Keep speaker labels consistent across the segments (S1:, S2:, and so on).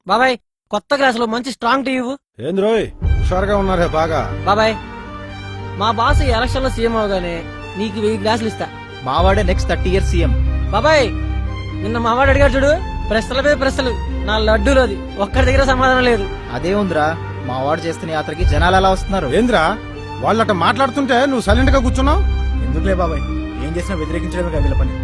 S1: బాబాయ్ కొత్త గ్లాస్ లో మంచి స్ట్రాంగ్ టీ ఇవ్వు.
S2: ఏంద్రోయ్ హుషారుగా ఉన్నారే బాగా.
S1: బాబాయ్ మా బాస్ ఎలక్షన్ లో సీఎం అవగానే నీకు 1000 గ్లాసులు ఇస్తా.
S3: మావాడే నెక్స్ట్ 30 years సీఎం.
S1: బాబాయ్ నిన్న మావాడు అడిగాడు చూడు, ప్రశ్నల మీద ప్రశ్నలు, నా లడ్డూలోది ఒక్కడి దగ్గర సమాధానం లేదు.
S3: అదే ఉందిరా, మావాడు చేస్తున్న యాత్రకి జనాలు ఎలా వస్తున్నారు.
S2: ఏంద్రా వాళ్ళట మాట్లాడుతుంటే నువ్వు సైలెంట్ గా కూర్చున్నావు?
S3: ఎందుకులే బాబాయ్, ఏం చేసినా వ్యతిరేకించడమే వీళ్ళ పని.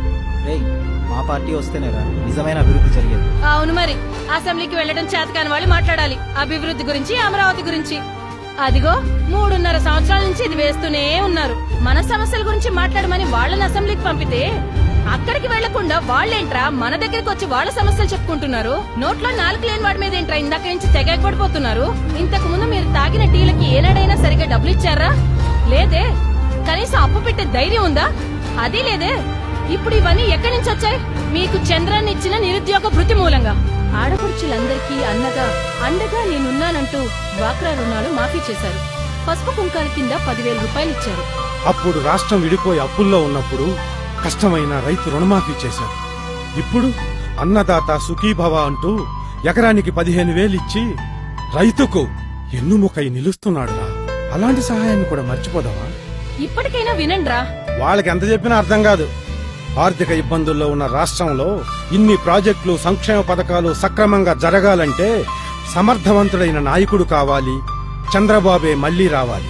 S3: రేయ్ మా పార్టీ వస్తేనేరా నిజమైన అభివృద్ధి జరిగేది.
S4: అవును మరి, అసెంబ్లీకి వెళ్లడం చేతకాని వాళ్ళు మాట్లాడాలి అభివృద్ధి గురించి, అమరావతి గురించి. అదిగో 3.5 సంవత్సరాల నుంచి ఇది వేస్తూనే ఉన్నారు. మన సమస్యల గురించి మాట్లాడమని వాళ్ళని అసెంబ్లీకి పంపితే అక్కడికి వెళ్లకుండా వాళ్ళేంట్రా మన దగ్గరికి వచ్చి వాళ్ళ సమస్యలు చెప్పుకుంటున్నారు. నోట్లో 4 లేని వాడి మీద ఏంట్రా ఇందాక నుంచి తెగబడిపోతున్నారు. ఇంతకు ముందు మీరు తాగిన టీలకి ఏనాడైనా సరిగ్గా డబ్బులు ఇచ్చారా? లేదే. కనీసం అప్పు పెట్టే ధైర్యం ఉందా? అది లేదే. ఇప్పుడు ఇవన్నీ ఎక్కడి నుంచి వచ్చాయి? మీకు చంద్రాన్ని ఇచ్చిన నిరుద్యోగ భృతి మూలంగా. ఆడపడుచులందరికీ అండగా నేనున్నానంటూ డ్వాక్రా రుణాలు మాఫీ చేశారు. పసుపు కుంకాల కింద 10,000 రూపాయలు ఇచ్చారు.
S2: అప్పుడు రాష్ట్రం విడిపోయి అప్పుల్లో ఉన్నప్పుడు కష్టమైన రైతు రుణమాఫీ చేశారు. ఇప్పుడు అన్నదాత సుఖీభవ అంటూ ఎకరానికి 15,000 ఇచ్చి రైతుకు ఎన్నుముకై నిలుస్తున్నాడురా. అలాంటి సహాయాన్ని కూడా మర్చిపోదామా?
S4: ఇప్పటికైనా వినండ్రా.
S2: వాళ్ళకి ఎంత చెప్పినా అర్థం కాదు. ఆర్థిక ఇబ్బందుల్లో ఉన్న రాష్ట్రంలో ఇన్ని ప్రాజెక్టులు, సంక్షేమ పథకాలు సక్రమంగా జరగాలంటే సమర్థవంతుడైన నాయకుడు కావాలి. చంద్రబాబే మళ్లీ రావాలి.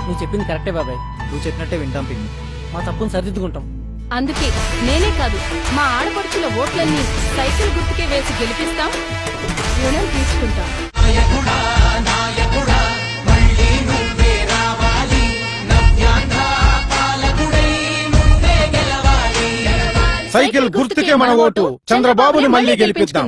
S1: నువ్వు చెప్పింది కరెక్టే బాబాయ్,
S3: నువ్వు చెప్పినట్టే వింటాం పిన్ని.
S1: మా తప్పును సరిదిద్దుకుంటాం.
S4: అందుకే నేనే కాదు, మా ఆడపడుచుల ఓట్లన్నీ సైకిల్ గుర్తుకే వేసి గెలిపిస్తాం, రుణం తీసుకుంటాం.
S2: సైకిల్ గుర్తుకే మన ఓటు. చంద్రబాబుని మళ్లీ గెలిపిద్దాం.